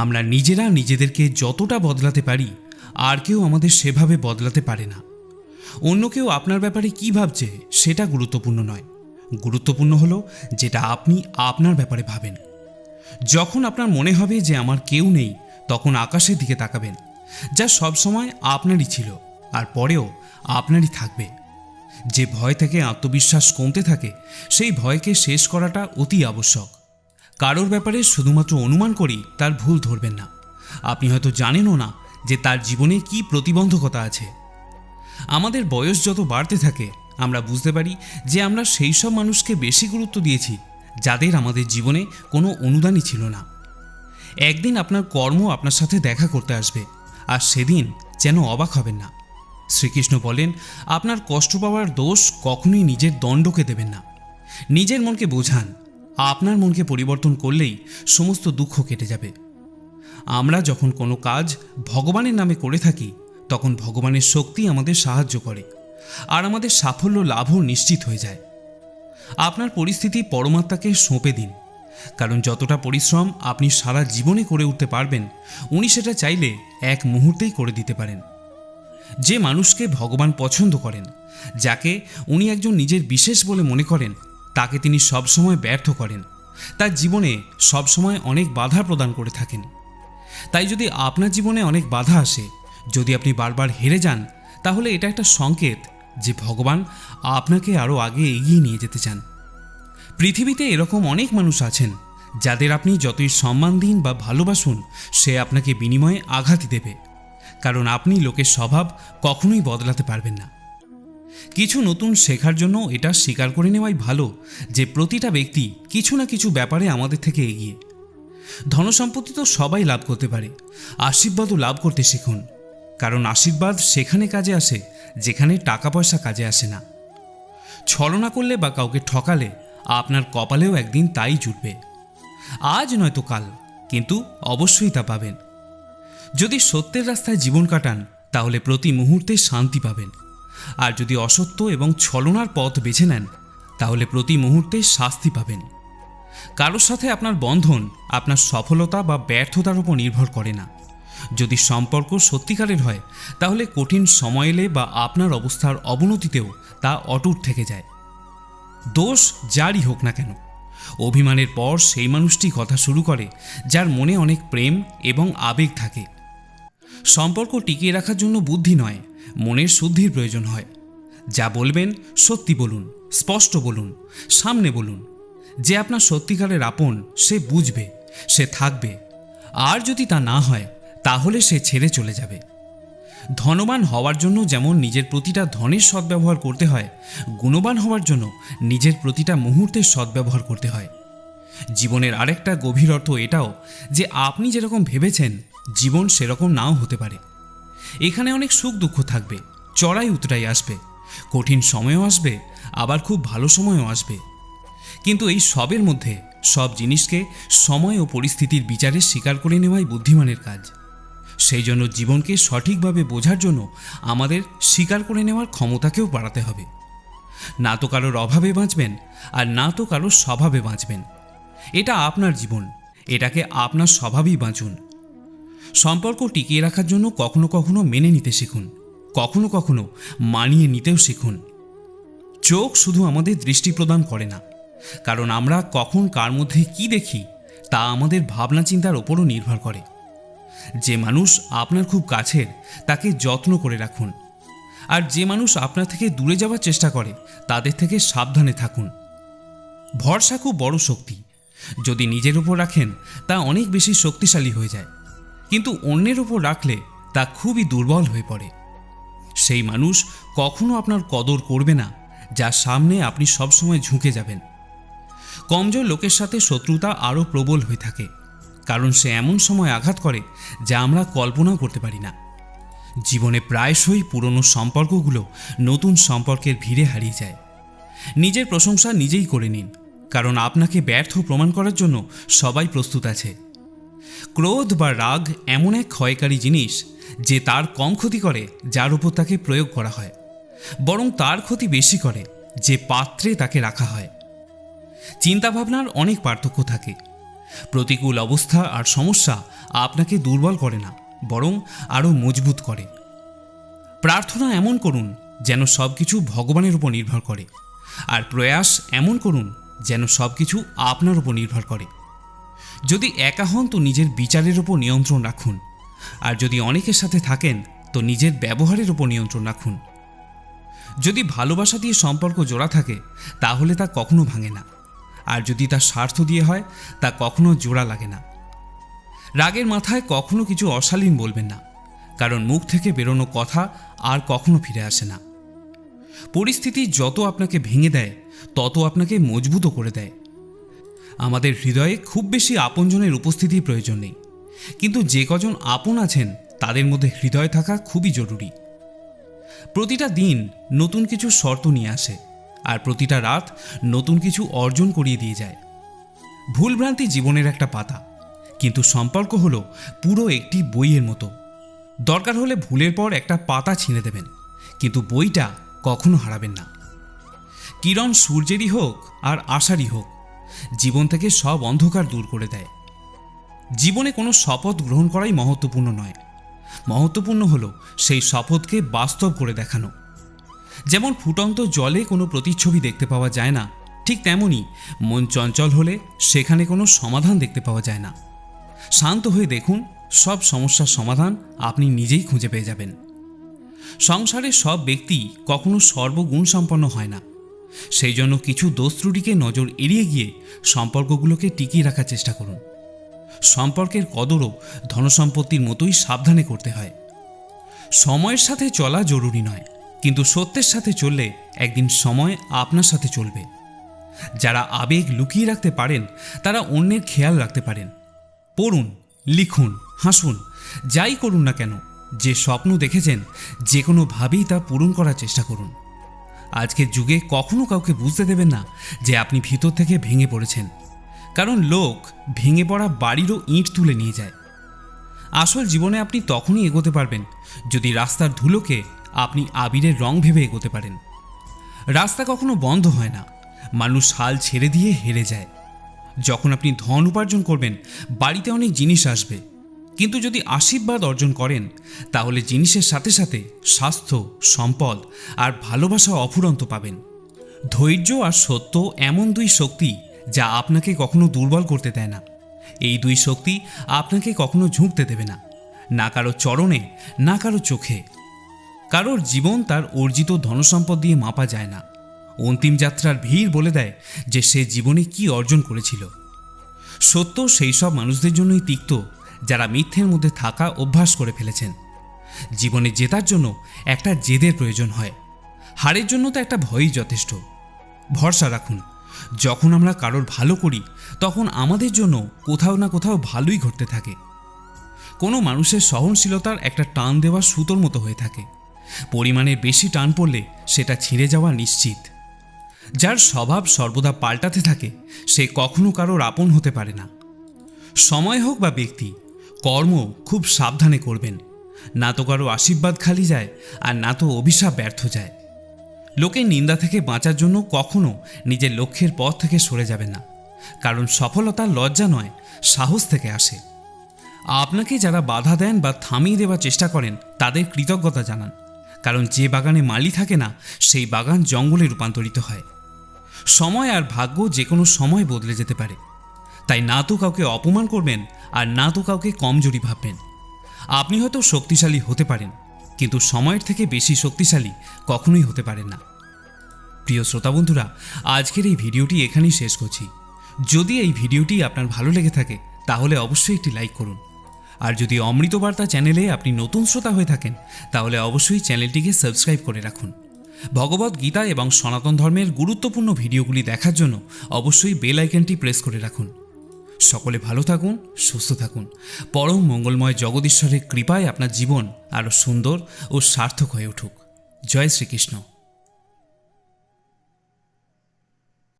আমরা নিজেরা নিজেদেরকে যতটা বদলাতে পারি আর কেউ আমাদের সেভাবে বদলাতে পারে না। অন্য কেউ আপনার ব্যাপারে কী ভাবছে সেটা গুরুত্বপূর্ণ নয়, গুরুত্বপূর্ণ হলো যেটা আপনি আপনার ব্যাপারে ভাবেন। যখন আপনার মনে হবে যে আমার কেউ নেই, তখন আকাশের দিকে তাকাবেন, যা সবসময় আপনারই ছিল আর পরেও আপনারই থাকবে। যে ভয় থেকে আত্মবিশ্বাস কমতে থাকে, সেই ভয়কে শেষ করাটা অতি আবশ্যক। কারোর ব্যাপারে শুধুমাত্র অনুমান করেই তার ভুল ধরবেন না। আপনি হয়তো জানেনও না যে তার জীবনে কী প্রতিবন্ধকতা আছে। আমাদের বয়স যত বাড়তে থাকে, আমরা বুঝতে পারি যে আমরা সেই সব মানুষকে বেশি গুরুত্ব দিয়েছি যাদের আমাদের জীবনে কোনো অনুদানই ছিল না। একদিন আপনার কর্ম আপনার সাথে দেখা করতে আসবে, আর সেদিন যেন অবাক হবেন না। শ্রীকৃষ্ণ বলেন, আপনার কষ্ট পাওয়ার দোষ কখনোই নিজের দণ্ডকে দেবেন না। নিজের মনকে বোঝান, আপনার মনকে পরিবর্তন করলেই সমস্ত দুঃখ কেটে যাবে। আমরা যখন কোনো কাজ ভগবানের নামে করে থাকি, তখন ভগবানের শক্তি আমাদের সাহায্য করে, আর আমাদের সাফল্য লাভও নিশ্চিত হয়ে যায়। আপনার পরিস্থিতি পরমাত্মাকে সঁপে দিন, কারণ যতটা পরিশ্রম আপনি সারা জীবনে করে উঠতে পারবেন, উনি সেটা চাইলে এক মুহূর্তেই করে দিতে পারেন। যে মানুষকে ভগবান পছন্দ করেন, যাকে উনি একজন নিজের বিশেষ বলে মনে করেন, তাকে তিনি সবসময় ব্যর্থ করেন, তার জীবনে সবসময় অনেক বাধা প্রদান করে থাকেন। তাই যদি আপনার জীবনে অনেক বাধা আসে, যদি আপনি বারবার হেরে যান, তাহলে এটা একটা সংকেত যে ভগবান আপনাকে আরও আগে এগিয়ে নিয়ে যেতে চান। পৃথিবীতে এরকম অনেক মানুষ আছেন যাদের আপনি যতই সম্মান দিন বা ভালোবাসুন, সে আপনাকে বিনিময়ে আঘাতই দেবে, কারণ আপনি লোকের স্বভাব কখনোই বদলাতে পারবেন না। কিছু নতুন শেখার জন্য এটা স্বীকার করে নেওয়াই ভালো যে প্রতিটা ব্যক্তি কিছু না কিছু ব্যাপারে আমাদের থেকে এগিয়ে। ধনসম্পত্তি তো সবাই লাভ করতে পারে, আশীর্বাদও লাভ করতে শিখুন, কারণ আশীর্বাদ সেখানে কাজে আসে যেখানে টাকা পয়সা কাজে আসে না। ছলনা করলে বা কাউকে ঠকালে আপনার কপালেও একদিন তাই জুটবে। আজ নয়তো কাল, কিন্তু অবশ্যই তা পাবেন। যদি সত্যের রাস্তায় জীবন কাটান, তাহলে প্রতি মুহূর্তে শান্তি পাবেন, আর যদি অসত্য এবং ছলনার পথ বেছে নেন, তাহলে প্রতি মুহূর্তে শাস্তি পাবেন। কারোর সাথে আপনার বন্ধন আপনার সফলতা বা ব্যর্থতার উপর নির্ভর করে না। যদি সম্পর্ক সত্যিকারের হয়, তাহলে কঠিন সময় এলে বা আপনার অবস্থার অবনতিতেও তা অটুট থেকে যায়। দোষ যারই হোক না কেন, অভিমানের পর সেই মানুষটি কথা শুরু করে যার মনে অনেক প্রেম এবং আবেগ থাকে। সম্পর্ক টিকিয়ে রাখার জন্য বুদ্ধি নয়, মনের শুদ্ধির প্রয়োজন হয়। যা বলবেন সত্যি বলুন, স্পষ্ট বলুন, সামনে বলুন। যে আপনার সত্যিকারের আপন, সে বুঝবে, সে থাকবে, আর যদি তা না হয়, তাহলে সে ছেড়ে চলে যাবে। ধনবান হওয়ার জন্য যেমন নিজের প্রতিটা ধনের সদ্ব্যবহার করতে হয়, গুণবান হওয়ার জন্য নিজের প্রতিটা মুহূর্তের সদ্ব্যবহার করতে হয়। জীবনের আরেকটা গভীর অর্থ এটাও যে আপনি যেরকম ভেবেছেন, জীবন সেরকম নাও হতে পারে। এখানে অনেক সুখ দুঃখ থাকবে, চড়াই উতরাই আসবে, কঠিন সময়ও আসবে, আবার খুব ভালো সময়ও আসবে। কিন্তু এই সবের মধ্যে সব জিনিসকে সময় ও পরিস্থিতির বিচারে স্বীকার করে নেওয়াই বুদ্ধিমানের কাজ। সেই জন্য জীবনকে সঠিকভাবে বোঝার জন্য আমাদের স্বীকার করে নেওয়ার ক্ষমতাকেও বাড়াতে হবে। না তো কারোর অভাবে বাঁচবেন, আর না তো কারোর স্বভাবে বাঁচবেন। এটা আপনার জীবন, এটাকে আপনার স্বভাবেই বাঁচুন। সম্পর্ক টিকিয়ে রাখার জন্য কখনো কখনো মেনে নিতে শিখুন, কখনো কখনো মানিয়ে নিতেও শিখুন। চোখ শুধু আমাদের দৃষ্টি প্রদান করে না, কারণ আমরা কখন কার মধ্যে কি দেখি তা আমাদের ভাবনা চিন্তার ওপরও নির্ভর করে। যে মানুষ আপনার খুব কাছের, তাকে যত্ন করে রাখুন, আর যে মানুষ আপনার থেকে দূরে যাওয়ার চেষ্টা করে, তাদের থেকে সাবধানে থাকুন। ভরসা খুব বড় শক্তি। যদি নিজের উপর রাখেন, তা অনেক বেশি শক্তিশালী হয়ে যায়, কিন্তু অন্যের উপর রাখলে তা খুবই দুর্বল হয়ে পড়ে। সেই মানুষ কখনো আপনার কদর করবে না, যার সামনে আপনি সবসময় ঝুঁকে যাবেন। কমজোর লোকের সাথে শত্রুতা আরও প্রবল হয়ে থাকে, কারণ সে এমন সময় আঘাত করে যা আমরা কল্পনাও করতে পারি না। জীবনে প্রায়শই পুরনো সম্পর্কগুলো নতুন সম্পর্কের ভিড়ে হারিয়ে যায়। নিজের প্রশংসা নিজেই করে নিন, কারণ আপনাকে ব্যর্থ প্রমাণ করার জন্য সবাই প্রস্তুত আছে। ক্রোধ বা রাগ এমন এক ক্ষয়কারী জিনিস যে তার কম ক্ষতি করে যার উপর তাকে প্রয়োগ করা হয়, বরং তার ক্ষতি বেশি করে যে পাত্রে তাকে রাখা হয়। চিন্তাভাবনার অনেক পার্থক্য থাকে। প্রতিকূল অবস্থা আর সমস্যা আপনাকে দুর্বল করে না, বরং আরও মজবুত করে। প্রার্থনা এমন করুন যেন সব কিছু ভগবানের উপর নির্ভর করে, আর প্রয়াস এমন করুন যেন সব কিছু আপনার উপর নির্ভর করে। যদি একা হন তো নিজের বিচারের উপর নিয়ন্ত্রণ রাখুন, আর যদি অনেকের সাথে থাকেন তো নিজের ব্যবহারের উপর নিয়ন্ত্রণ রাখুন। যদি ভালোবাসা দিয়ে সম্পর্ক জোড়া থাকে তাহলে তা কখনো ভাঙে না, আর যদি তা স্বার্থ দিয়ে হয় তা কখনো জোড়া লাগে না। রাগের মাথায় কখনো কিছু অশালীন বলবেন না, কারণ মুখ থেকে বেরোনো কথা আর কখনো ফিরে আসে না। পরিস্থিতি যত আপনাকে ভেঙে দেয় তত আপনাকে মজবুতও করে দেয়। আমাদের হৃদয়ে খুব বেশি আপনজনের উপস্থিতির প্রয়োজন নেই, কিন্তু যে কজন আপন আছেন তাদের মধ্যে হৃদয় থাকা খুবই জরুরি। প্রতিটা দিন নতুন কিছু শর্ত নিয়ে আসে, আর প্রতিটা রাত নতুন কিছু অর্জন করিয়ে দিয়ে যায়। ভুলভ্রান্তি জীবনের একটা পাতা, কিন্তু সম্পর্ক হলো পুরো একটি বইয়ের মতো। দরকার হলে ভুলের পর একটা পাতা ছিঁড়ে দেবেন, কিন্তু বইটা কখনো হারাবেন না। কিরণ সূর্যেরই হোক আর আশারই হোক, জীবন থেকে সব অন্ধকার দূর করে দেয়। জীবনে কোনো শপথ গ্রহণ করাই মহত্বপূর্ণ নয়, মহত্বপূর্ণ হলো সেই শপথকে বাস্তব করে দেখানো। যেমন ফুটন্ত জলে কোনো প্রতিচ্ছবি দেখতে পাওয়া যায় না, ঠিক তেমনই মন চঞ্চল হলে সেখানে কোনো সমাধান দেখতে পাওয়া যায় না। শান্ত হয়ে দেখুন, সব সমস্যার সমাধান আপনি নিজেই খুঁজে পেয়ে যাবেন। সংসারের সব ব্যক্তি কখনো সর্বগুণ সম্পন্ন হয় না, সেই জন্য কিছু দোষ ত্রুটিকে নজর এড়িয়ে গিয়ে সম্পর্কগুলোকে টিকিয়ে রাখার চেষ্টা করুন। সম্পর্কের কদরও ধনসম্পত্তির মতোই সাবধানে করতে হয়। সময়ের সাথে চলা জরুরি নয়, কিন্তু সত্যের সাথে চললে একদিন সময় আপনার সাথে চলবে। যারা আবেগ লুকিয়ে রাখতে পারেন তারা অন্যের খেয়াল রাখতে পারেন। পড়ুন, লিখুন, হাসুন, যাই করুন না কেন, যে স্বপ্ন দেখেছেন যে কোনোভাবেই তা পূরণ করার চেষ্টা করুন। আজকের যুগে কখনো কাউকে বুঝতে দেবেন না যে আপনি ভিতর থেকে ভেঙে পড়েছেন, কারণ লোক ভেঙে পড়া বাড়িরও ইঁট তুলে নিয়ে যায়। আসল জীবনে আপনি তখনই এগোতে পারবেন যদি রাস্তার ধুলোকে আপনি আবিরের রং ভেবে এগোতে পারেন। রাস্তা কখনো বন্ধ হয় না, মানুষ হাল ছেড়ে দিয়ে হেরে যায়। যখন আপনি ধন উপার্জন করবেন বাড়িতে অনেক জিনিস আসবে, কিন্তু যদি আশীর্বাদ অর্জন করেন তাহলে জিনিসের সাথে সাথে স্বাস্থ্য, সম্পদ আর ভালোবাসা অফুরন্ত পাবেন। ধৈর্য আর সত্য এমন দুই শক্তি যা আপনাকে কখনো দুর্বল করতে দেয় না। এই দুই শক্তি আপনাকে কখনো ঝুঁকতে দেবে না, না কারো চরণে, না কারো চোখে। কারোর জীবন তার অর্জিত ধনসম্পদ দিয়ে মাপা যায় না। অন্তিম যাত্রার ভিড় বলে দেয় যে সে জীবনে কি অর্জন করেছিল। সত্য সেই সব মানুষদের জন্যই তিক্ত যারা মিথ্যের মধ্যে থাকা অভ্যাস করে ফেলেছেন। জীবনে জেতার জন্য একটা জেদের প্রয়োজন হয়, হারের জন্য তো একটা ভয়ই যথেষ্ট। ভরসা রাখুন, যখন আমরা কারোর ভালো করি তখন আমাদের জন্য কোথাও না কোথাও ভালোই ঘটতে থাকে। কোনো মানুষের সহনশীলতার একটা টান দেওয়া সুতোর মতো হয়ে থাকে, পরিমাণে বেশি টান পড়লে সেটা ছিঁড়ে যাওয়া নিশ্চিত। যার স্বভাব সর্বদা পাল্টাতে থাকে সে কখনো কারোর আপন হতে পারে না। সময় হোক বা ব্যক্তি, কর্ম খুব সাবধানে করবেন, না তো কারো আশীর্বাদ খালি যায় আর না তো অভিশাপ ব্যর্থ যায়। লোকের নিন্দা থেকে বাঁচার জন্য কখনো নিজের লক্ষ্যের পথ থেকে সরে যাবেন না, কারণ সফলতা লজ্জা নয়, সাহস থেকে আসে। আপনাকে যারা বাধা দেন বা থামিয়ে দেওয়ার চেষ্টা করেন তাদের কৃতজ্ঞতা জানান, কারণ যে বাগানে মালি থাকে না সেই বাগান জঙ্গলে রূপান্তরিত হয়। সময় আর ভাগ্য যে কোনো সময় বদলে যেতে পারে, তাই না তো কাউকে অপমান করবেন আর না তো কাউকে কমজোরি ভাববেন। আপনি হয়তো শক্তিশালী হতে পারেন, কিন্তু সময়ের থেকে বেশি শক্তিশালী কখনোই হতে পারেন না। প্রিয় শ্রোতা বন্ধুরা, আজকের এই ভিডিওটি এখানেই শেষ করছি। যদি এই ভিডিওটি আপনার ভালো লেগে থাকে তাহলে অবশ্যই একটি লাইক করুন, আর যদি অমৃতবার্তা চ্যানেলে আপনি নতুন শ্রোতা হয়ে থাকেন তাহলে অবশ্যই চ্যানেলটিকে সাবস্ক্রাইব করে রাখুন। ভগবত গীতা এবং সনাতন ধর্মের গুরুত্বপূর্ণ ভিডিওগুলি দেখার জন্য অবশ্যই বেল আইকনটি প্রেস করে রাখুন। সকলে ভালো থাকুন, সুস্থ থাকুন। পরম মঙ্গলময় জগদীশ্বরের কৃপায় আপনার জীবন আরও সুন্দর ও সার্থক হয়ে উঠুক। জয় শ্রীকৃষ্ণ।